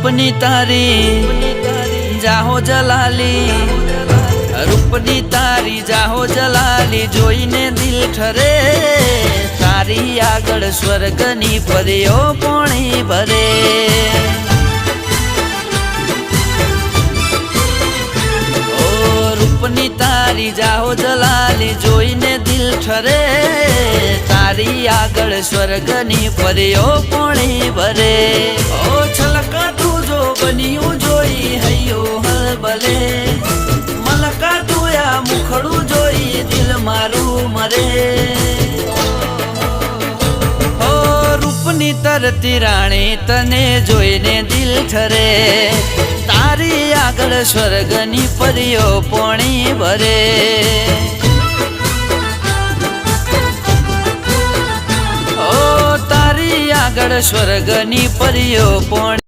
रूपनी तारी जाहो जलाली, रूपनी तारी जाहो जलाली जोईने दिल ठरे। तारी आगळ स्वर्गनी परीओ पोणी भरे। रूपनी तारी जाहो जलाली जोईने दिल ठरे। तारी आगळ स्वर्गनी परीओ पोणी भरे। ओ छलका तू जो बनियो जोई हयो हलबले। मलका तू या मुखड़ू जोई दिल मारू मरे। ओ रूपनी तरती राणी तने जोईने दिल ठरे। तारी आगळ स्वर्गनी परीओ पोणी भरे। ओ तारी आगळ स्वर्गनी परीओ पोणी